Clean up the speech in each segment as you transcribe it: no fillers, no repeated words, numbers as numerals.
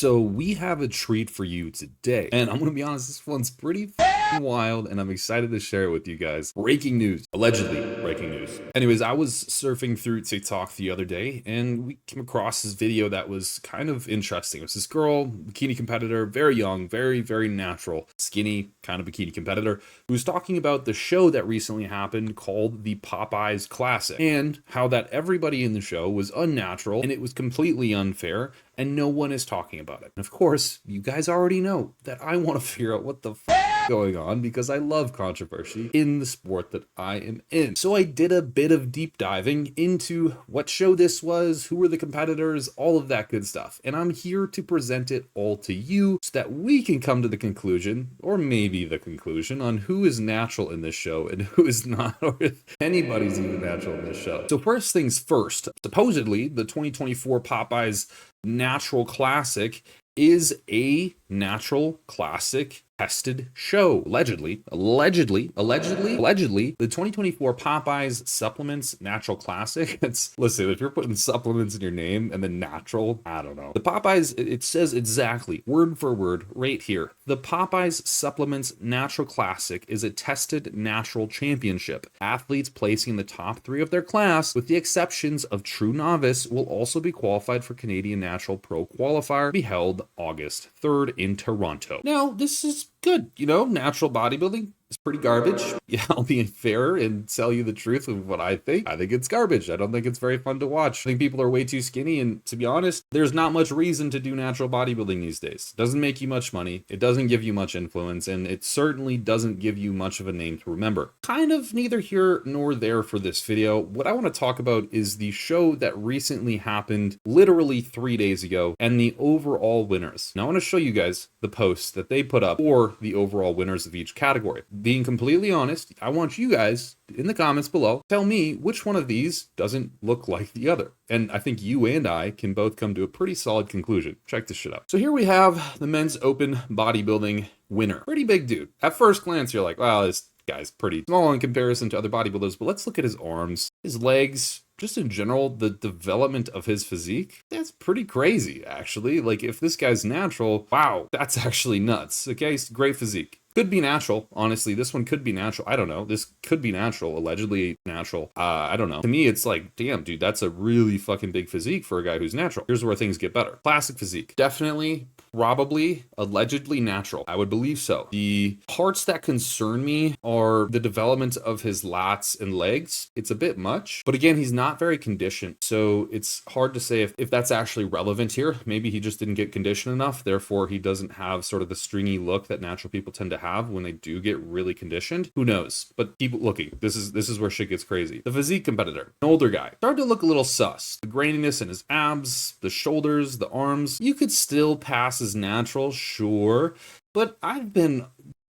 So we have a treat for you today, and I'm gonna be honest, this one's pretty wild, and I'm excited to share it with you guys. Breaking news, allegedly breaking news. Anyways, I was surfing through TikTok the other day, and we came across this video that was kind of interesting. It was this girl, bikini competitor, very young, very natural, skinny kind of bikini competitor, who was talking about the show that recently happened called the Popeyes Classic, and how that everybody in the show was unnatural and it was completely unfair, and no one is talking about it. And of course, you guys already know that I want to figure out what the going on because I love controversy in the sport that I am in. So I did a bit of deep diving into what show this was, who were the competitors, all of that good stuff. And I'm here to present it all to you so that we can come to the conclusion, or maybe the conclusion, on who is natural in this show and who is not, or if anybody's even natural in this show. So first things first, supposedly the 2024 Popeyes Natural Classic is a natural classic tested show. Allegedly, the 2024 Popeyes Supplements Natural Classic. Listen, if you're putting supplements in your name and then natural, I don't know. The Popeyes, it says exactly, word for word, right here. The Popeyes Supplements Natural Classic is a tested natural championship. Athletes placing in the top 3 of their class, with the exceptions of True Novice, will also be qualified for Canadian Natural Pro Qualifier, to be held August 3rd in Toronto. Now, this is good, natural bodybuilding is pretty garbage. Yeah, I'll be fair and tell you the truth of what I think. I think it's garbage. I don't think it's very fun to watch. I think people are way too skinny, and to be honest, there's not much reason to do natural bodybuilding these days. It doesn't make you much money, it doesn't give you much influence, and it certainly doesn't give you much of a name to remember. Kind of neither here nor there for this video. What I want to talk about is the show that recently happened literally 3 days ago and the overall winners. Now I want to show you guys the posts that they put up for the overall winners of each category. Being completely honest, I want you guys in the comments below tell me which one of these doesn't look like the other. And I think you and I can both come to a pretty solid conclusion. Check this shit out. So here we have the men's open bodybuilding winner. Pretty big dude. At first glance, you're like, wow, this guy's pretty small in comparison to other bodybuilders, but let's look at his arms, his legs, just in general, the development of his physique. That's pretty crazy, actually. Like, if this guy's natural, wow, that's actually nuts. Okay, great physique. Could be natural, honestly. This one could be natural. I don't know. This could be natural, allegedly natural. I don't know. To me, it's like, damn, dude, that's a really fucking big physique for a guy who's natural. Here's where things get better. Classic physique. Definitely, probably, allegedly natural. I would believe so. The parts that concern me are the development of his lats and legs. It's a bit much, but again, he's not very conditioned. So it's hard to say if that's actually relevant here. Maybe he just didn't get conditioned enough. Therefore, he doesn't have sort of the stringy look that natural people tend to have when they do get really conditioned. Who knows? But keep looking. This is where shit gets crazy. The physique competitor, an older guy, started to look a little sus. The graininess in his abs, the shoulders, the arms, you could still pass as natural, sure, but I've been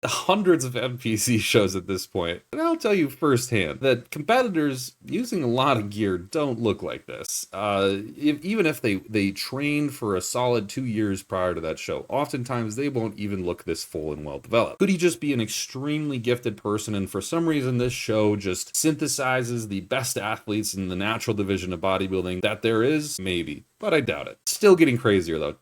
hundreds of NPC shows at this point, and I'll tell you firsthand that competitors using a lot of gear don't look like this. Even if they train for a solid 2 years prior to that show, oftentimes they won't even look this full and well developed. Could he just be an extremely gifted person, and for some reason this show just synthesizes the best athletes in the natural division of bodybuilding that there is? Maybe, but I doubt it. Still getting crazier though.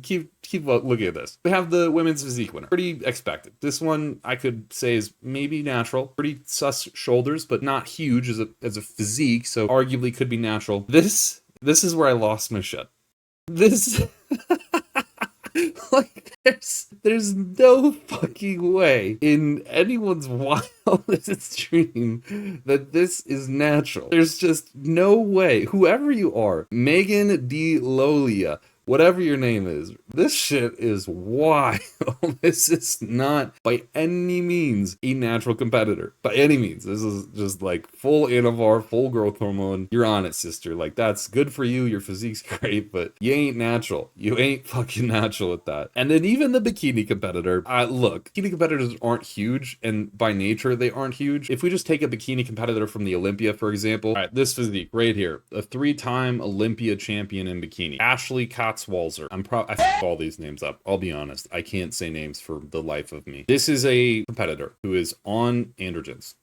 Keep looking at this. We have the women's physique winner. Pretty expected. This one I could say is maybe natural. Pretty sus shoulders, but not huge as a physique, so arguably could be natural. This is where I lost my shit. This like there's no fucking way in anyone's wildest dream that this is natural. There's just no way. Whoever you are, Megan D. Lolia, whatever your name is, this shit is wild. This is not by any means a natural competitor. By any means. This is just like full anavar, full growth hormone. You're on it, sister. Like, that's good for you. Your physique's great, but you ain't natural. You ain't fucking natural at that. And then even the bikini competitor, look, bikini competitors aren't huge, and by nature, they aren't huge. If we just take a bikini competitor from the Olympia, for example, all right, this physique right here, a 3-time Olympia champion in bikini, Ashley Walzer. I f all these names up. I'll be honest. I can't say names for the life of me. This is a competitor who is on androgens.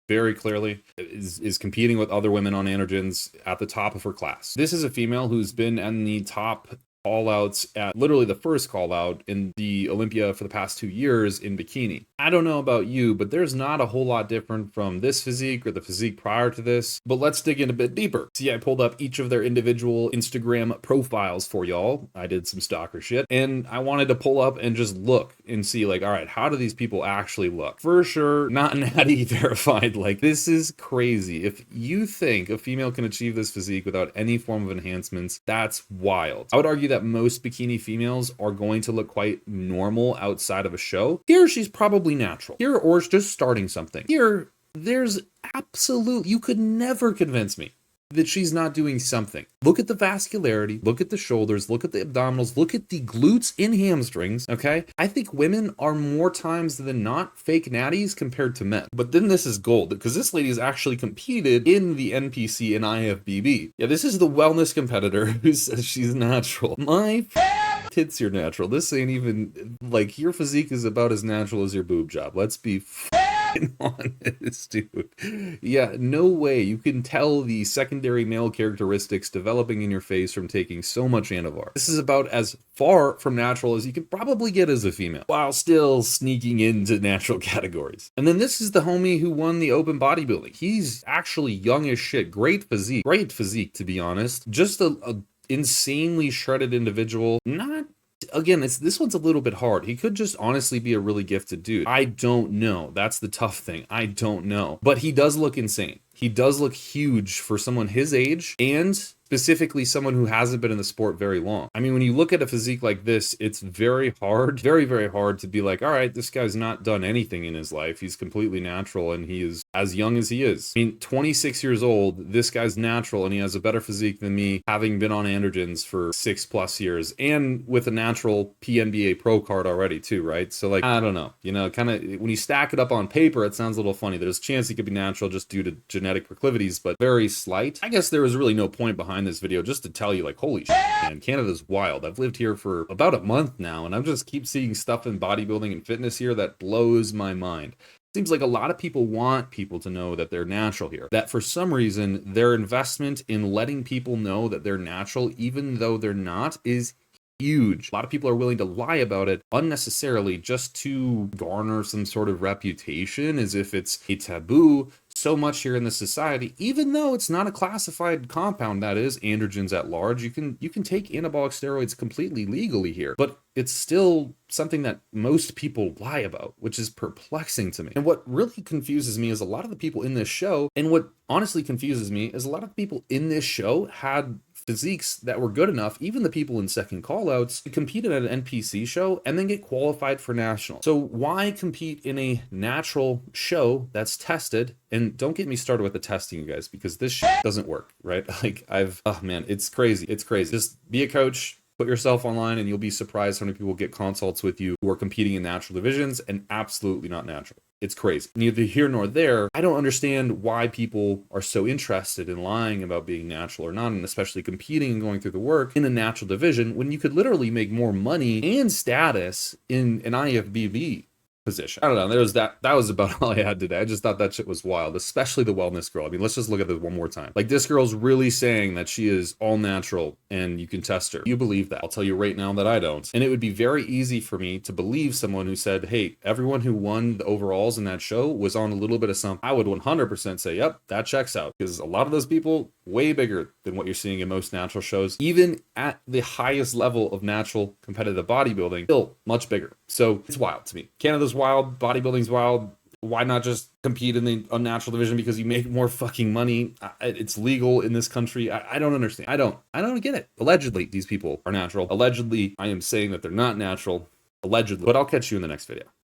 Very clearly is competing with other women on androgens at the top of her class. This is a female who's been in the top call outs at literally the first call out in the Olympia for the past 2 years in bikini. I don't know about you, but there's not a whole lot different from this physique or the physique prior to this. But let's dig in a bit deeper. See, I pulled up each of their individual Instagram profiles for y'all. I did some stalker shit, and I wanted to pull up and just look and see, like, all right, how do these people actually look? For sure, not natty verified. Like, this is crazy. If you think a female can achieve this physique without any form of enhancements, that's wild. I would argue that most bikini females are going to look quite normal outside of a show. Here, she's probably natural. Here, or just starting something. Here, there's you could never convince me that she's not doing something. Look at the vascularity, look at the shoulders, look at the abdominals, look at the glutes and hamstrings, okay? I think women are more times than not fake natties compared to men. But then this is gold, because this lady has actually competed in the NPC and IFBB. Yeah, this is the wellness competitor who says she's natural. My tits, you're natural. This ain't even, like, your physique is about as natural as your boob job. Let's be honest, dude. Yeah, no way. You can tell the secondary male characteristics developing in your face from taking so much Anavar. This is about as far from natural as you could probably get as a female, while still sneaking into natural categories. And then this is the homie who won the open bodybuilding. He's actually young as shit. Great physique, to be honest. Just a insanely shredded individual. Not Again, this one's a little bit hard. He could just honestly be a really gifted dude. I don't know. That's the tough thing. I don't know. But he does look insane. He does look huge for someone his age, and specifically someone who hasn't been in the sport very long. I mean, when you look at a physique like this, it's very hard, very, very hard to be like, all right, this guy's not done anything in his life. He's completely natural, and he is as young as he is. I mean, 26 years old, this guy's natural, and he has a better physique than me, having been on androgens for 6+ years, and with a natural PNBA pro card already too, right? So like, I don't know, you know, kind of when you stack it up on paper, it sounds a little funny. There's a chance he could be natural just due to genetic proclivities, but very slight. I guess there was really no point behind this video, just to tell you, like, holy shit, man, Canada's wild. I've lived here for about a month now, and I'm just keep seeing stuff in bodybuilding and fitness here that blows my mind. Seems like a lot of people want people to know that they're natural here. That for some reason, their investment in letting people know that they're natural, even though they're not, is huge. A lot of people are willing to lie about it unnecessarily just to garner some sort of reputation, as if it's a taboo. So much here in the society, even though it's not a classified compound, that is androgens at large, you can take anabolic steroids completely legally here, but it's still something that most people lie about, which is perplexing to me. And what really confuses me is a lot of the people in this show, and what honestly confuses me is a lot of the people in this show had physiques that were good enough, even the people in second callouts, to compete at an NPC show and then get qualified for national. So why compete in a natural show that's tested? And don't get me started with the testing, you guys, because this shit doesn't work, right? Like, oh man, it's crazy. It's crazy. Just be a coach, put yourself online, and you'll be surprised how many people get consults with you who are competing in natural divisions and absolutely not natural. It's crazy. Neither here nor there. I don't understand why people are so interested in lying about being natural or not, and especially competing and going through the work in a natural division when you could literally make more money and status in an IFBB position. I don't know. That was about all I had today. I just thought that shit was wild, especially the wellness girl. I mean, let's just look at this one more time. Like, this girl's really saying that she is all natural and you can test her. You believe that? I'll tell you right now that I don't. And it would be very easy for me to believe someone who said, hey, everyone who won the overalls in that show was on a little bit of something. I would 100% say, yep, that checks out. Because a lot of those people, way bigger than what you're seeing in most natural shows, even at the highest level of natural competitive bodybuilding, still much bigger. So it's wild to me. Canada's wild, bodybuilding's wild. Why not just compete in the unnatural division because you make more fucking money? It's legal in this country. I don't understand. I don't get it. Allegedly, these people are natural. Allegedly, I am saying that they're not natural. Allegedly. But I'll catch you in the next video.